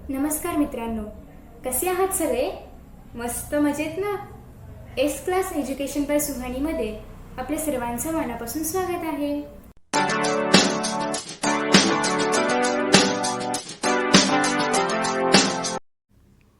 नमस्कार मित्रांनो, कसे आहात सगळे? मस्त मजेत ना? एस क्लास एज्युकेशन बाय सुहानीमध्ये आपल्या सर्वांचं मनापासून स्वागत आहे.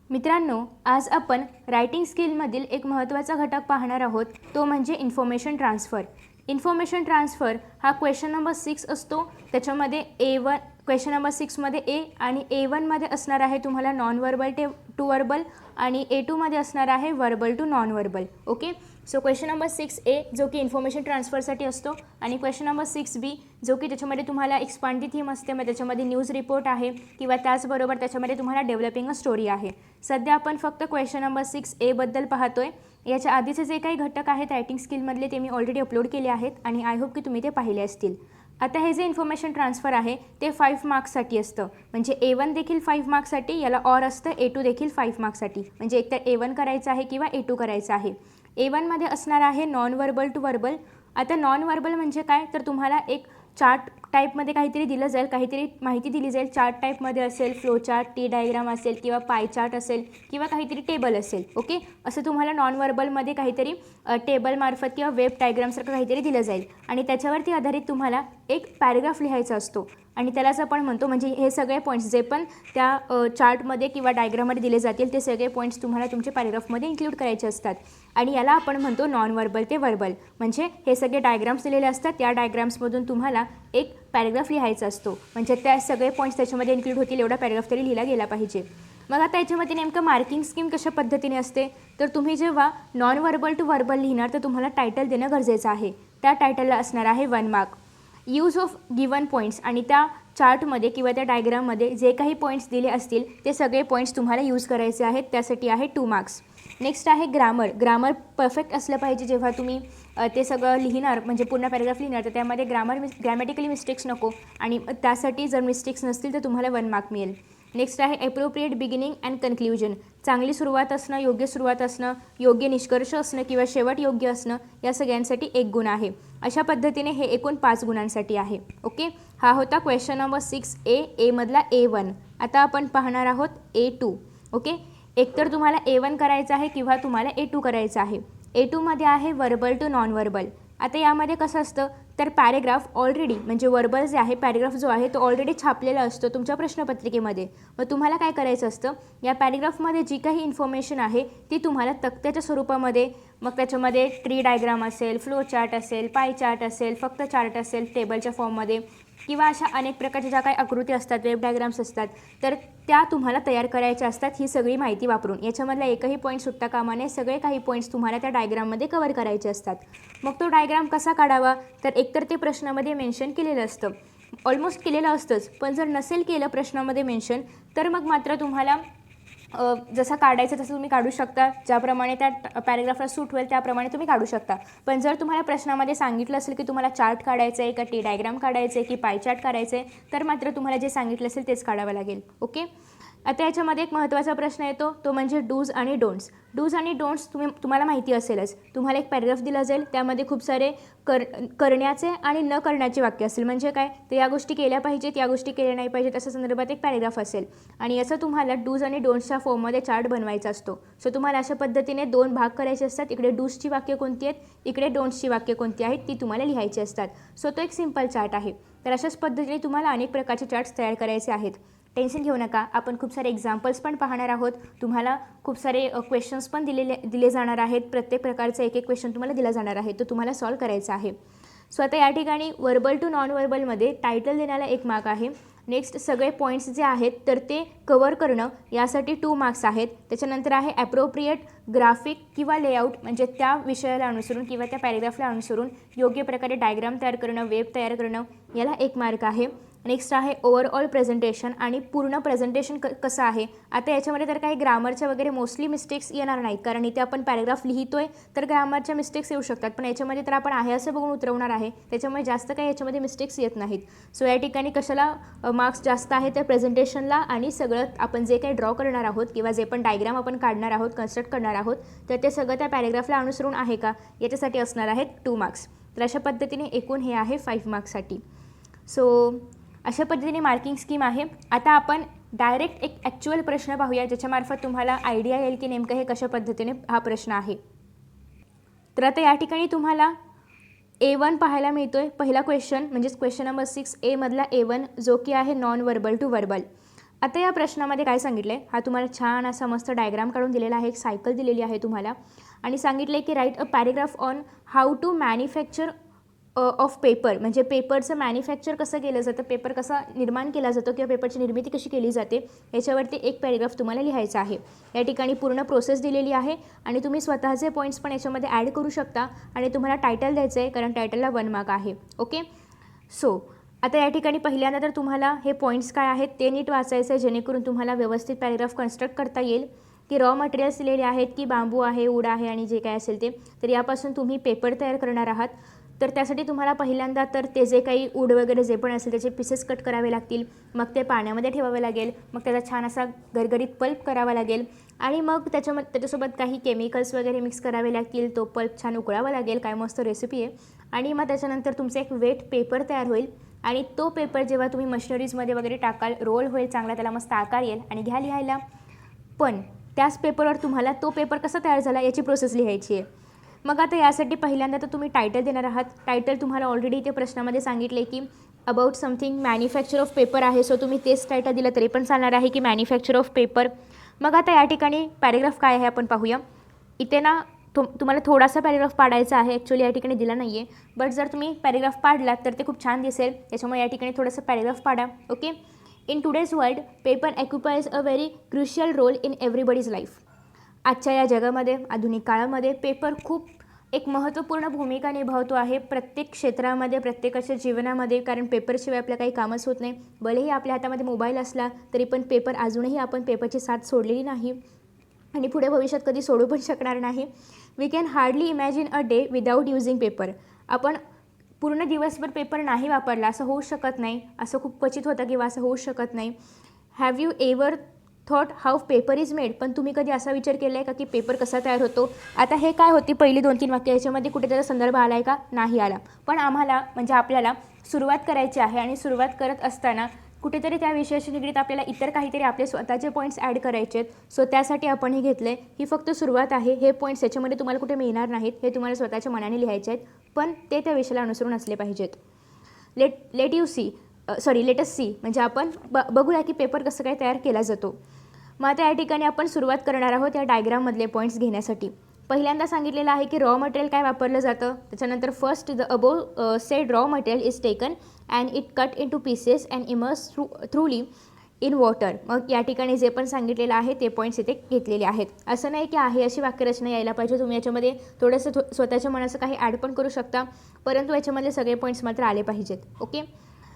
मित्रांनो, आज आपण रायटिंग स्किलमधील एक महत्त्वाचा घटक पाहणार आहोत, तो म्हणजे इन्फॉर्मेशन ट्रान्सफर. इन्फॉर्मेशन ट्रान्सफर हा क्वेश्चन नंबर 6 असतो. त्याच्यामध्ये A1 क्वेश्चन नंबर 6मध्ये ए आणि A1मध्ये असणार आहे तुम्हाला नॉन वर्बल टू वर्बल आणि A2मध्ये असणार आहे verbal to non verbal. Okay, so question number 6A जो की इन्फॉर्मेशन ट्रान्सफरसाठी असतो आणि क्वेश्चन नंबर 6B जो की त्याच्यामध्ये तुम्हाला एक्सपांड दी थीम असते, मग त्याच्यामध्ये न्यूज रिपोर्ट आहे किंवा त्याचबरोबर त्याच्यामध्ये तुम्हाला डेव्हलपिंग अ स्टोरी आहे. सध्या आपण फक्त क्वेश्चन नंबर 6A बद्दल पाहतोय. याच्या आधीचे जे काही घटक आहेत रायटिंग स्किलमधले ते मी ऑलरेडी अपलोड केले आहेत आणि आय होप की तुम्ही ते पाहिले असतील. आता हे जे इन्फॉर्मेशन ट्रान्सफर आहे ते 5 मार्क्ससाठी असतं. म्हणजे A1 देखील 5 मार्क्ससाठी, याला ऑर असतं A2 देखील 5 मार्क्ससाठी. म्हणजे एकतर A1 करायचं आहे किंवा A2 करायचं आहे. A1मध्ये असणार आहे नॉन वर्बल टू वर्बल. आता नॉन वर्बल म्हणजे काय, तर तुम्हाला एक चार्ट टाईपमध्ये काहीतरी दिलं जाईल, काहीतरी माहिती दिली जाईल. चार्ट टाईपमध्ये असेल, फ्लो चार्ट, टी डायग्राम असेल किंवा पाय चार्ट असेल किंवा काहीतरी टेबल असेल. ओके, असं तुम्हाला नॉन वर्बलमध्ये काहीतरी टेबलमार्फत किंवा वेब डायग्रामसारखं काहीतरी दिलं जाईल आणि त्याच्यावरती आधारित तुम्हाला एक पॅरेग्राफ लिहायचा असतो आणि त्यालाच आपण म्हणतो, म्हणजे हे सगळे पॉईंट्स जे पण त्या चार्टमध्ये किंवा डायग्राममध्ये दिले जातील ते सगळे पॉईंट्स तुम्हाला तुमच्या पॅरेग्राफमध्ये इन्क्लूड करायचे असतात आणि याला आपण म्हणतो नॉन वर्बल ते वर्बल. म्हणजे हे सगळे डायग्राम्स दिलेले असतात, त्या डायग्राम्समधून तुम्हाला एक पॅरेग्राफ लिहायचा असतो. म्हणजे त्या सगळे पॉईंट्स त्याच्यामध्ये इन्क्लूड होतील एवढा पॅरेग्राफ तरी लिहिला गेला पाहिजे. मग आता याच्यामध्ये नेमकं मार्किंग स्कीम कशा पद्धतीने असते, तर तुम्ही जेव्हा नॉन वर्बल टू वर्बल लिहिणार तर तुम्हाला टायटल देणं गरजेचं आहे. त्या टायटलला असणार आहे 1 mark. Use of given points, आणि त्या चार्टमध्ये किंवा त्या डायग्राममध्ये जे काही पॉईंट्स दिले असतील ते सगळे पॉईंट्स तुम्हाला यूज करायचे आहेत, त्यासाठी आहे 2 मार्क्स. नेक्स्ट आहे ग्रामर. ग्रामर परफेक्ट असलं पाहिजे जेव्हा तुम्ही ते सगळं लिहिणार, म्हणजे पूर्ण पॅरेग्राफ लिहिणार तर त्यामध्ये ग्रॅमॅटिकली मिस्टेक्स नको आणि त्यासाठी जर मिस्टेक्स नसतील तर तुम्हाला 1 मार्क मिळेल. नेक्स्ट आहे ॲप्रोप्रिएट बिगिनिंग अँड कन्क्ल्युजन. चांगली सुरुवात असणं, योग्य सुरुवात असणं, योग्य निष्कर्ष असणं किंवा शेवट योग्य असणं, या सगळ्यांसाठी 1 गुण आहे. अशा पद्धतीने हे एकूण 5 गुणांसाठी आहे. ओके, हा होता क्वेश्चन नंबर 6A, एमधला A1. आता आपण पाहणार आहोत A2. ओके, एकतर तुम्हाला A1 करायचं आहे किंवा तुम्हाला A2 करायचं आहे. A2मध्ये आहे वर्बल टू नॉन वर्बल. आता यामध्ये कसं असतं, तर पॅरेग्राफ ऑलरेडी, म्हणजे वर्बल जे आहे, पॅरेग्राफ जो आहे तो ऑलरेडी छापलेला असतो तुमच्या प्रश्नपत्रिकेमध्ये. मग तुम्हाला काय करायचं असतं, या पॅरेग्राफमध्ये जी काही इन्फॉर्मेशन आहे ती तुम्हाला तक्त्याच्या स्वरूपामध्ये, मग त्याच्यामध्ये ट्री डायग्राम असेल, फ्लो चार्ट असेल, पाय चार्ट असेल, फक्त चार्ट असेल टेबलच्या फॉर्ममध्ये किंवा अशा अनेक प्रकारच्या ज्या काही आकृती असतात, वेब डायग्राम्स असतात, तर त्या तुम्हाला तयार करायच्या असतात ही सगळी माहिती वापरून. याच्यामधला एकही पॉईंट सुटता कामा नये, सगळे काही पॉईंट्स तुम्हाला त्या डायग्राममध्ये कवर करायचे असतात. मग तो डायग्राम कसा काढावा, तर एकतर ते प्रश्नामध्ये मेन्शन केलेलं असतं, ऑलमोस्ट केलेलं असतंच, पण जर नसेल केलं प्रश्नामध्ये मेन्शन तर मग मात्र तुम्हाला जसा काढायचं तसं तुम्ही काढू शकता, ज्याप्रमाणे त्या पॅरेग्राफला सूट होईल त्याप्रमाणे तुम्ही काढू शकता. पण जर तुम्हाला प्रश्नामध्ये सांगितलं असेल की तुम्हाला चार्ट काढायचं आहे, का टी डायग्राम काढायचं आहे, की पाय चार्ट करायचं आहे, तर मात्र तुम्हाला जे सांगितलं असेल तेच काढावं लागेल. ओके, आता याच्यामध्ये एक महत्त्वाचा प्रश्न येतो, तो म्हणजे डूज आणि डोंट्स. डूज आणि डोंट्स तुम्हाला माहिती असेलच. तुम्हाला एक पॅरेग्राफ दिला जाईल, त्यामध्ये खूप सारे करण्याचे आणि न करण्याचे वाक्य असेल. म्हणजे काय, तर या गोष्टी केल्या पाहिजेत, या गोष्टी केल्या नाही पाहिजेत, अशा संदर्भात एक पॅरेग्राफ असेल आणि याचं तुम्हाला डूज आणि डोंट्सच्या फॉर्ममध्ये चार्ट बनवायचा असतो. सो तुम्हाला अशा पद्धतीने 2 भाग करायचे असतात. इकडे डूजची वाक्य कोणती आहेत, इकडे डोंट्सची वाक्य कोणती आहेत, ती तुम्हाला लिहायची असतात. सो तो एक सिंपल चार्ट आहे. तर अशाच पद्धतीने तुम्हाला अनेक प्रकारचे चार्ट्स तयार करायचे आहेत. टेन्शन घेऊ नका, आपण खूप सारे एक्झाम्पल्स पण पाहणार आहोत. तुम्हाला खूप सारे क्वेश्चन्स पण दिले जाणार आहेत. प्रत्येक प्रकारचा एक क्वेश्चन तुम्हाला दिला जाणार आहे, तो तुम्हाला सॉल्व करायचा आहे. सो आता या ठिकाणी वर्बल टू नॉन वर्बलमध्ये टायटल देण्याला 1 मार्क आहे. नेक्स्ट सगळे पॉईंट्स जे आहेत तर ते कवर करणं, यासाठी 2 मार्क्स आहेत. त्याच्यानंतर आहे ॲप्रोप्रिएट ग्राफिक किंवा लेआउट, म्हणजे त्या विषयाला अनुसरून किंवा त्या पॅरेग्राफला अनुसरून योग्य प्रकारे डायग्राम तयार करणं, वेब तयार करणं, याला 1 मार्क आहे. नेक्स्ट आहे ओव्हरऑल प्रेझेंटेशन, आणि पूर्ण प्रेझेंटेशन कसं आहे. आता याच्यामध्ये तर काही ग्रामरच्या वगैरे मोस्टली मिस्टेक्स येणार नाहीत, कारण इथे आपण पॅरेग्राफ लिहितोय तर ग्रामरच्या मिस्टेक्स येऊ शकतात, पण याच्यामध्ये तर आपण आहे असं बघून उतरवणार आहे, त्याच्यामुळे जास्त काही याच्यामध्ये मिस्टेक्स येत नाहीत. सो या ठिकाणी कशाला मार्क्स जास्त आहे, तर प्रेझेंटेशनला आणि सगळं आपण जे काही ड्रॉ करणार आहोत किंवा जे पण डायग्राम आपण काढणार आहोत, कन्स्ट्रक्ट करणार आहोत, तर ते सगळं त्या पॅरेग्राफला अनुसरून आहे का, याच्यासाठी असणार आहेत 2 मार्क्स. तर अशा पद्धतीने एकूण हे आहे 5 मार्क्ससाठी. सो अशा पद्धतीने मार्किंग स्कीम आहे. आता आपण डायरेक्ट एक ॲक्च्युअल प्रश्न पाहूया ज्याच्यामार्फत तुम्हाला आयडिया येईल की नेमकं हे कशा पद्धतीने हा प्रश्न आहे. तर आता या ठिकाणी तुम्हाला A1 पाहायला मिळतोय. पहिला क्वेश्चन म्हणजेच क्वेश्चन नंबर 6A मधला A1 जो की आहे नॉन वर्बल टू वर्बल. आता या प्रश्नामध्ये काय सांगितलं आहे, हा तुम्हाला छान असा मस्त डायग्राम काढून दिलेला आहे, एक सायकल दिलेली आहे तुम्हाला आणि सांगितलं आहे की write a paragraph on how to manufacture of paper. म्हणजे पेपरचं मॅन्युफॅक्चर कसं केलं जातं, पेपर कसा निर्माण केला जातो किंवा पेपरची निर्मिती कशी केली जाते याच्यावरती एक पॅरेग्राफ तुम्हाला लिहायचा आहे. या ठिकाणी पूर्ण प्रोसेस दिलेली आहे आणि तुम्ही स्वतःचे पॉईंट्स पण याच्यामध्ये ॲड करू शकता आणि तुम्हाला टायटल द्यायचं आहे कारण टायटलला 1 मार्क आहे. ओके. सो आता या ठिकाणी पहिल्यांदा तर तुम्हाला हे पॉईंट्स काय आहेत ते नीट वाचायचं आहे जेणेकरून तुम्हाला व्यवस्थित पॅरेग्राफ कन्स्ट्रक्ट करता येईल की रॉ मटेरियल्स दिलेले आहेत की बांबू आहे, वूड आहे आणि जे काय असेल ते. तर यापासून तुम्ही पेपर तयार करणार आहात. तर त्यासाठी तुम्हाला पहिल्यांदा तर ते जे काही वूड वगैरे जे पण असेल त्याचे पीसेस कट करावे लागतील. मग ते पाण्यामध्ये ठेवावे लागेल. मग त्याचा छान असा गरगरीत पल्प करावा लागेल आणि मग त्याच्यासोबत काही केमिकल्स वगैरे मिक्स करावे लागतील. तो पल्प छान उकळावा लागेल. काय मस्त रेसिपी आहे. आणि मग त्याच्यानंतर तुमचं एक वेट पेपर तयार होईल आणि तो पेपर जेव्हा तुम्ही मशिनरीजमध्ये वगैरे टाकाल रोल होईल चांगला, त्याला मस्त आकार येईल आणि घ्या लिहायला. पण त्याच पेपरवर तुम्हाला तो पेपर कसा तयार झाला याची प्रोसेस लिहायची आहे. मग आता यासाठी पहिल्यांदा तर तुम्ही टायटल देणार आहात. टायटल तुम्हाला ऑलरेडी ते प्रश्नामध्ये सांगितले की about something manufacture of paper आहे. सो तुम्ही तेच टायटल दिलं तरी पण चालणार आहे की मॅन्युफॅक्चर ऑफ पेपर. मग आता या ठिकाणी पॅरेग्राफ काय आहे आपण पाहूया. इथे ना तुम्हाला थोडासा पॅरेग्राफ पाडायचा आहे. ॲक्च्युअली या ठिकाणी दिला नाही आहे, बट जर तुम्ही पॅरेग्राफ पाडलात तर ते खूप छान दिसेल. त्याच्यामुळे या ठिकाणी थोडंसं पॅरेग्राफ पाडा. Okay. In today's world paper occupies a very crucial role in everybody's life. आजच्या या जगामध्ये आधुनिक काळामध्ये पेपर खूप एक महत्त्वपूर्ण भूमिका निभावतो आहे प्रत्येक क्षेत्रामध्ये, प्रत्येकाच्या जीवनामध्ये. कारण पेपरशिवाय आपलं काही कामच होत नाही. भलेही आपल्या हातामध्ये मोबाईल असला तरी पण पेपर अजूनही आपण पेपरची साथ सोडलेली नाही आणि पुढे भविष्यात कधी सोडू पण शकणार नाही. We can hardly imagine a day without using paper. आपण पूर्ण दिवसभर पेपर नाही वापरला असं होऊ शकत नाही. असं खूप क्वचित होतं किंवा असं होऊ शकत नाही. Have you ever thought how paper is made. पण तुम्ही कधी असा विचार केला आहे का की पेपर कसा तयार होतो. आता हे काय होती पहिली 2-3 वाक्य, याच्यामध्ये कुठे त्याचा संदर्भ आला आहे का, नाही आला. पण आम्हाला म्हणजे आपल्याला सुरुवात करायची आहे आणि सुरुवात करत असताना कुठेतरी त्या विषयाशी निगडीत आपल्याला इतर काहीतरी आपले स्वतःचे पॉईंट्स ॲड करायचे आहेत. सो त्यासाठी आपण हे घेतलं आहे. ही फक्त सुरुवात आहे. हे पॉईंट्स याच्यामध्ये तुम्हाला कुठे मिळणार नाहीत. हे तुम्हाला स्वतःच्या मनाने लिहायचे आहेत, पण ते त्या विषयाला अनुसरून असले पाहिजेत. लेट अस सी म्हणजे आपण बघूया की पेपर कसं काय तयार केला जातो. मग आता या ठिकाणी आपण सुरुवात करणार आहोत या डायग्राममधले पॉईंट्स घेण्यासाठी. पहिल्यांदा सांगितलेलं आहे की रॉ मटेरियल काय वापरलं जातं. त्याच्यानंतर first the above sed raw material is taken and it cut in two pieces and immerse थ्रूली in water. मग या ठिकाणी जे पण सांगितलेलं आहे ते पॉईंट्स इथे घेतलेले आहेत. असं नाही की आहे अशी वाक्यरचना यायला पाहिजे. तुम्ही याच्यामध्ये थोडंसं स्वतःच्या मनाचं काही ॲड पण करू शकता, परंतु याच्यामधले सगळे पॉईंट्स मात्र आले पाहिजेत. ओके.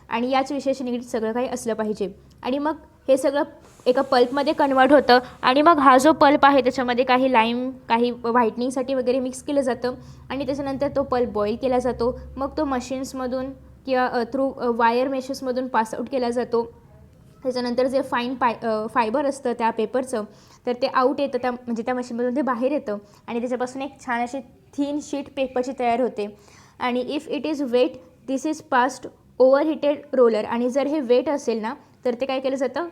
आणि याच विषयाशी निगडीत सगळं काही असलं पाहिजे. आणि मग हे सगळं एका पल्पमध्ये कन्वर्ट होतं आणि मग हा जो पल्प आहे त्याच्यामध्ये काही लाईम, काही व्हाईटनिंगसाठी वगैरे मिक्स केलं जातं आणि त्याच्यानंतर तो पल्प बॉईल केला जातो. मग तो मशीन्समधून किंवा थ्रू वायर मेशेसमधून पासआउट केला जातो. त्याच्यानंतर जे फायबर असतं त्या पेपरचं तर ते आऊट येतं, म्हणजे त्या मशीनमधून ते बाहेर येतं आणि त्याच्यापासून एक छान अशी थीन शीट पेपरची तयार होते. आणि if it is wet this is passed over heated roller. आणि जर हे वेट असेल ना तर ते काय केलं जातं,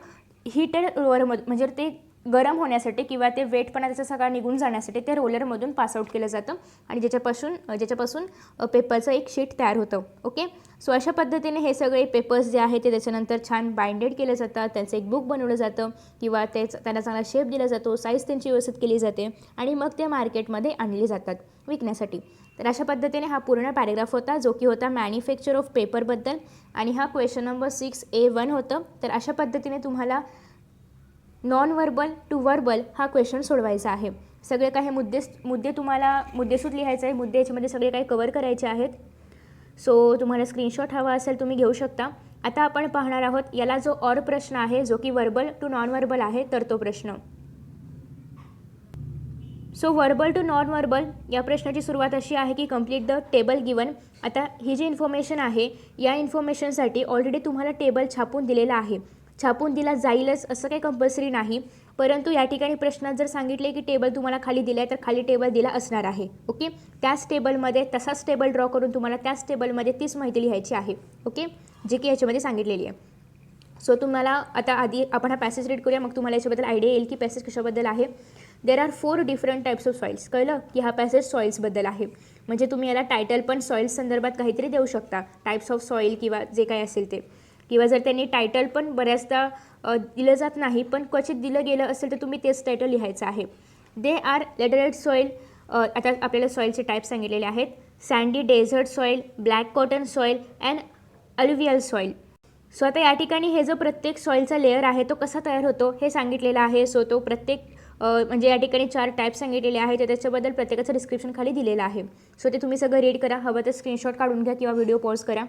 हिटेड रोलरमधून म्हणजे ते गरम होण्यासाठी किंवा ते वेटपणा त्याचा सगळा निघून जाण्यासाठी ते रोलरमधून पासआउट केलं जातं आणि ज्याच्यापासून पेपरचं एक शीट तयार होतं. ओके. सो अशा पद्धतीने हे सगळे पेपर्स जे आहेत ते त्याच्यानंतर छान बाइंडेड केले जातात. त्यांचं एक बुक बनवलं जातं किंवा त्यांना चांगला शेप दिला जातो, साईज त्यांची व्यवस्थित केली जाते आणि मग ते मार्केटमध्ये आणले जातात विकण्यासाठी. तर अशा पद्धतीने हा पूर्ण पॅरेग्राफ होता जो की होता मॅन्युफॅक्चर ऑफ पेपरबद्दल आणि हा क्वेश्चन नंबर 6A1 होतं. तर अशा पद्धतीने तुम्हाला नॉन वर्बल टू वर्बल हा क्वेश्चन सोडवायचा आहे. सगळे काही मुद्दे तुम्हाला मुद्देसूद लिहायचे आहे. मुद्दे याच्यामध्ये सगळे काही कवर करायचे आहेत. सो तुम्हाला स्क्रीनशॉट हवा असेल तुम्ही घेऊ शकता. आता आपण पाहणार आहोत याला जो और प्रश्न आहे जो की वर्बल टू नॉन वर्बल आहे तर तो प्रश्न. So verbal to non verbal या प्रश्नाची सुरुवात अशी आहे की कंप्लीट द टेबल गिवन. आता ही जी इन्फॉर्मेशन आहे या इन्फॉर्मेशनसाठी ऑलरेडी तुम्हाला टेबल छापून दिलेला आहे. छापून दिला जाईलच असं काही कंपल्सरी नाही, परंतु या ठिकाणी प्रश्नात जर सांगितले की टेबल तुम्हाला खाली दिला आहे तर खाली टेबल दिला असणार आहे. ओके. त्याच टेबलमध्ये तसाच टेबल ड्रॉ करून तुम्हाला त्याच टेबलमध्ये तीच माहिती लिहायची आहे. ओके. जे की याच्यामध्ये सांगितलेली आहे. सो तुम्हाला आता आधी आपण हा पॅसेज रीड करूया, मग तुम्हाला याच्याबद्दल आयडिया येईल की पॅसेज कशाबद्दल आहे. There are 4 different types of soils. कळलं की हा पॅसेज सॉईल्सबद्दल आहे. म्हणजे तुम्ही याला टायटल पण सॉईल्स संदर्भात काहीतरी देऊ शकता, टाईप्स ऑफ सॉईल किंवा जे काही असेल ते. किंवा जर त्यांनी टायटल पण बऱ्याचदा दिलं जात नाही पण क्वचित दिलं गेलं असेल तर तुम्ही तेच टायटल लिहायचं आहे. They are laterite soil. आता आपल्याला सॉईलचे टाईप सांगितलेले आहेत. Sandy desert soil, black cotton soil and alluvial soil. So आता या ठिकाणी हे जो प्रत्येक सॉईलचा लेअर आहे तो कसा तयार होतो हे सांगितलेलं आहे. सो तो प्रत्येक म्हणजे या ठिकाणी 4 टाईप सांगितलेले आहेत, तर त्याच्याबद्दल प्रत्येकाचं डिस्क्रिप्शन खाली दिलेलं आहे. सो ते तुम्ही सगळं रीड करा. हवं तर स्क्रीनशॉट काढून घ्या किंवा व्हिडिओ पॉज करा.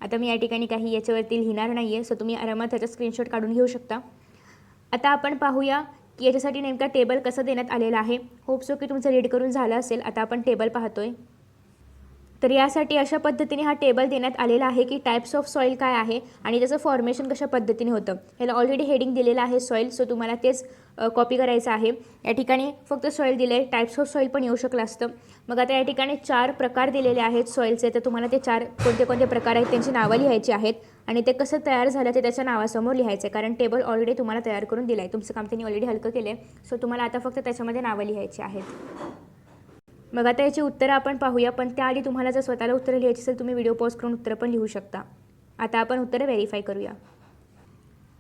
आता मी या ठिकाणी काही याच्यावरती लिहिणार नाही आहे, सो तुम्ही आरामात त्याचा स्क्रीनशॉट काढून घेऊ शकता. आता आपण पाहूया की याच्यासाठी नेमका टेबल कसं देण्यात आलेला आहे. होप सो की तुमचं रीड करून झालं असेल. आता आपण टेबल पाहतोय. तर यासाठी अशा पद्धतीने हा टेबल देण्यात आलेला आहे की टाईप्स ऑफ सॉईल काय आहे आणि त्याचं फॉर्मेशन कशा पद्धतीने होतं. ह्याला ऑलरेडी हेडिंग दिलेलं आहे सॉईल, सो तुम्हाला तेच कॉपी करायचं आहे. या ठिकाणी फक्त सॉईल दिले आहे, टाईप्स ऑफ सॉईल पण येऊ शकलं असतं. मग आता या ठिकाणी 4 प्रकार दिलेले आहेत सॉईलचे, तर तुम्हाला ते 4 कोणते कोणते प्रकार आहेत त्यांची नावं लिहायची आहेत आणि ते कसं तयार झालं ते त्याच्या नावासमोर लिहायचं आहे. कारण टेबल ऑलरेडी तुम्हाला तयार करून दिलं आहे, तुमचं काम त्यांनी ऑलरेडी हलकं केलं आहे. सो तुम्हाला आता फक्त त्याच्यामध्ये नावं लिहायची आहेत. मग आता याची उत्तरं आपण पाहूया, पण त्याआधी तुम्हाला जर स्वतःला उत्तरं लिहायची असेल तुम्ही व्हिडिओ पॉज करून उत्तरं पण लिहू शकता. आता आपण उत्तरं व्हेरीफाय करूया.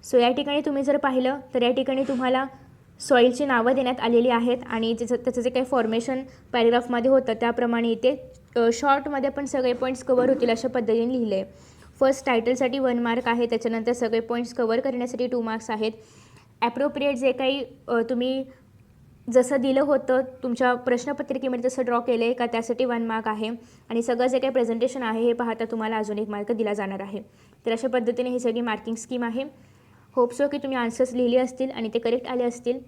सो या ठिकाणी तुम्ही जर पाहिलं तर या ठिकाणी तुम्हाला सॉईलची नावं देण्यात आलेली आहेत आणि त्याचं जे काही फॉर्मेशन पॅरेग्राफमध्ये होतं त्याप्रमाणे इथे शॉर्टमध्ये पण सगळे पॉईंट्स कवर होतील अशा पद्धतीने लिहिले आहे. फर्स्ट टायटलसाठी 1 मार्क आहे, त्याच्यानंतर सगळे पॉईंट्स कवर करण्यासाठी 2 मार्क्स आहेत. ॲप्रोप्रिएट जे काही तुम्ही जसं दिलं होतं तुमच्या प्रश्नपत्रिकेमध्ये तसं ड्रॉ केलं आहे का त्यासाठी 1 मार्क आहे आणि सगळं जे काही प्रेझेंटेशन आहे हे पाहता तुम्हाला अजून 1 मार्क दिला जाणार आहे. तर अशा पद्धतीने ही सगळी मार्किंग स्कीम आहे. होप सो की तुम्ही आन्सर्स लिहिले असतील आणि ते करेक्ट आले असतील.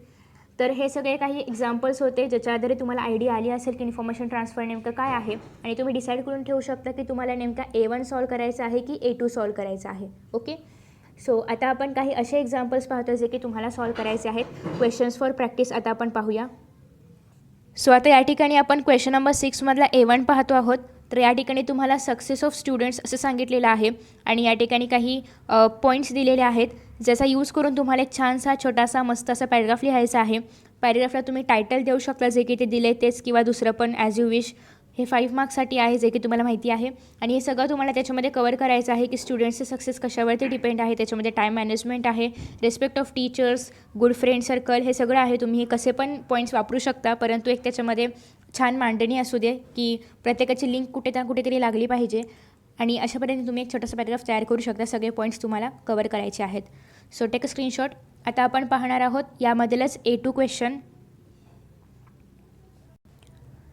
तर हे सगळे काही एक्झाम्पल्स होते ज्याच्या आधारे तुम्हाला आयडिया आली असेल की इन्फॉर्मेशन ट्रान्सफर नेमकं काय आहे आणि तुम्ही डिसाईड करून ठेवू शकता की तुम्हाला नेमका A1 सॉल्व करायचं आहे की A2 सॉल्व करायचं आहे. ओके. सो आता आपण काही असे एक्झाम्पल्स पाहतो जे की तुम्हाला सॉल्व करायचे आहेत. क्वेश्चन्स फॉर प्रॅक्टिस आता आपण पाहूया. सो आता या ठिकाणी आपण क्वेश्चन नंबर 6 मधला A1 पाहतो आहोत. तर या ठिकाणी तुम्हाला सक्सेस ऑफ स्टुडंट्स असं सांगितलेलं आहे आणि या ठिकाणी काही पॉईंट्स दिलेले आहेत ज्याचा यूज करून तुम्हाला एक छानसा छोटासा मस्त असा पॅरेग्राफ लिहायचा आहे. पॅरेग्राफला तुम्ही टायटल देऊ शकता जे की ते दिले तेच किंवा दुसरं पण ॲज यू विश. हे 5 मार्क्ससाठी आहे जे की तुम्हाला माहिती आहे आणि हे सगळं तुम्हाला त्याच्यामध्ये कवर करायचं आहे की स्टुडंट्सचे सक्सेस कशावरती डिपेंड आहे. त्याच्यामध्ये टाईम मॅनेजमेंट आहे, respect of teachers, good friend circle, हे सगळं आहे. तुम्ही हे कसे पण पॉईंट्स वापरू शकता, परंतु एक त्याच्यामध्ये छान मांडणी असू दे की प्रत्येकाची लिंक कुठेतरी लागली पाहिजे आणि अशा पद्धतीने तुम्ही एक छोटासा पॅरेग्राफ तयार करू शकता. सगळे पॉईंट्स तुम्हाला कवर करायचे आहेत. So take a screenshot. आता आपण पाहणार आहोत यामधीलच A2 क्वेश्चन.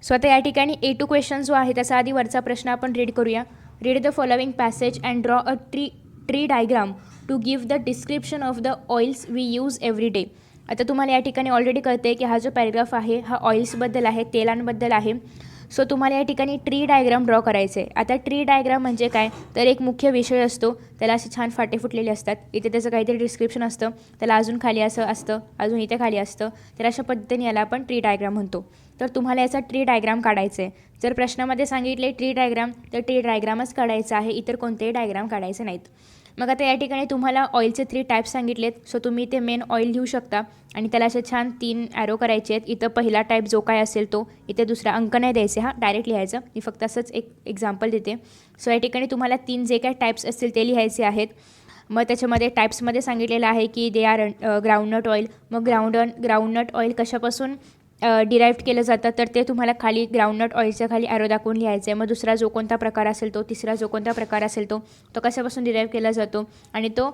सो आता या ठिकाणी A2 क्वेश्चन जो आहे त्याचा आधी वरचा प्रश्न आपण रीड करूया. Read the following passage and draw a tree diagram to give the description of the oils we use every day. आता तुम्हाला या ठिकाणी ऑलरेडी कळते की हा जो पॅरेग्राफ आहे हा ऑइल्सबद्दल आहे, तेलांबद्दल आहे. सो तुम्हाला या ठिकाणी ट्री डायग्राम ड्रॉ करायचे आहे. आता ट्री डायग्राम म्हणजे काय तर एक मुख्य विषय असतो, त्याला असे छान फाटे फुटलेले असतात. इथे त्याचं काहीतरी डिस्क्रिप्शन असतं, त्याला अजून खाली असं असतं, अजून इथे खाली असतं. तर अशा पद्धतीने याला आपण ट्री डायग्राम म्हणतो. तर तुम्हाला याचा ट्री डायग्राम काढायचं आहे. जर प्रश्नामध्ये सांगितले ट्री डायग्राम तर ट्री डायग्रामच काढायचा आहे, इतर कोणतेही डायग्राम काढायचे नाहीत. मग आता या ठिकाणी तुम्हाला ऑइलचे 3 टाईप्स सांगितलेत. सो तुम्ही ते मेन ऑइल लिहू शकता आणि त्याला असे छान 3 ॲरो करायचे आहेत. इथं पहिला टाईप जो काय असेल तो, इथे दुसरा अंक नाही द्यायचे, हा डायरेक्ट लिहायचं. मी फक्त असंच एक एक्झाम्पल देते. सो या ठिकाणी तुम्हाला 3 जे काय टाईप्स असतील ते लिहायचे आहेत. मग त्याच्यामध्ये टाईप्समध्ये सांगितलेलं आहे की दे आर ग्राउंडनट ऑइल. मग ग्राउंडनट ऑइल कशापासून डिराईव्ह केलं जातं तर ते तुम्हाला खाली ग्राउंडनट ऑइलच्या खाली ॲरो दाखवून लिहायचं आहे. मग दुसरा जो कोणता प्रकार असेल तो, तिसरा जो कोणता प्रकार असेल तो कशापासून डिराईव्ह केला जातो आणि तो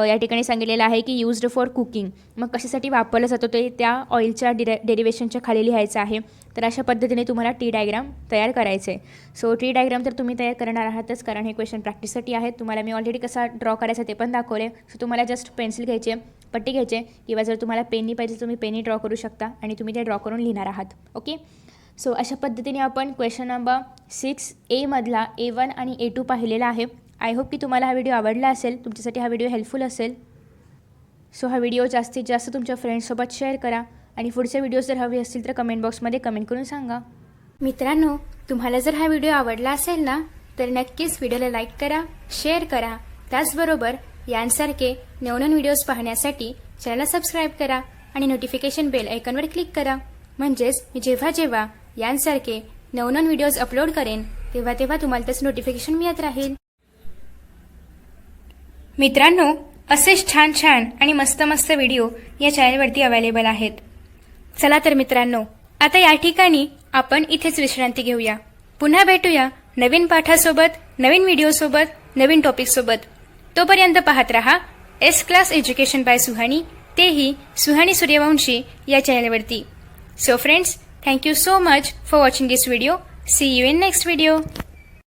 या ठिकाणी सांगितलेला आहे की यूज्ड फॉर कुकिंग. मग कशासाठी वापरला जातो ते त्या ऑइलच्या डेरिवेशनच्या खाली लिहायचं आहे. तर अशा पद्धतीने तुम्हाला ट्री डायग्राम तयार करायचं आहे. सो ट्री डायग्राम तर तुम्ही तयार करणार आहातच कारण हे क्वेश्चन प्रॅक्टिससाठी आहेत. तुम्हाला मी ऑलरेडी कसा ड्रॉ करायचा ते पण दाखवले. सो तुम्हाला जस्ट पेन्सिल घ्यायचे, पट्टी घ्यायचे किंवा जर तुम्हाला पेननी पाहिजे तुम्ही पेननी ड्रॉ करू शकता आणि तुम्ही ते ड्रॉ करून लिहिणार आहात. ओके. सो अशा पद्धतीने आपण क्वेश्चन नंबर 6A मधला A1 आणि A2 पाहिलेला आहे. आय होप की तुम्हाला हा व्हिडिओ आवडला असेल, तुमच्यासाठी हा व्हिडिओ हेल्पफुल असेल. सो हा व्हिडिओ जास्तीत जास्त तुमच्या फ्रेंड्ससोबत शेअर करा आणि पुढचे व्हिडिओज जर हवे असतील तर कमेंट बॉक्समध्ये कमेंट करून सांगा. मित्रांनो, तुम्हाला जर हा व्हिडिओ आवडला असेल ना तर नक्कीच व्हिडिओला लाईक करा, शेअर करा, त्याचबरोबर यांसारखे नवनवीन व्हिडिओज पाहण्यासाठी चॅनलला सबस्क्राईब करा आणि नोटिफिकेशन बेल आयकॉनवर क्लिक करा. म्हणजेच मी जेव्हा जेव्हा यांसारखे नवनवीन व्हिडिओज अपलोड करेन तेव्हा तेव्हा तुम्हाला त्याचं नोटिफिकेशन मिळत राहील. मित्रांनो, असेच छान छान आणि मस्त मस्त व्हिडिओ या चॅनलवरती अवेलेबल आहेत. चला तर मित्रांनो, आता या ठिकाणी आपण इथेच विश्रांती घेऊया. पुन्हा भेटूया नवीन पाठासोबत, नवीन व्हिडिओसोबत, नवीन टॉपिकसोबत. तोपर्यंत पाहत रहा S class education by Suhani, तेही सुहानी सूर्यवंशी या चॅनलवरती. So friends, thank you so much for watching this video. See you in next video.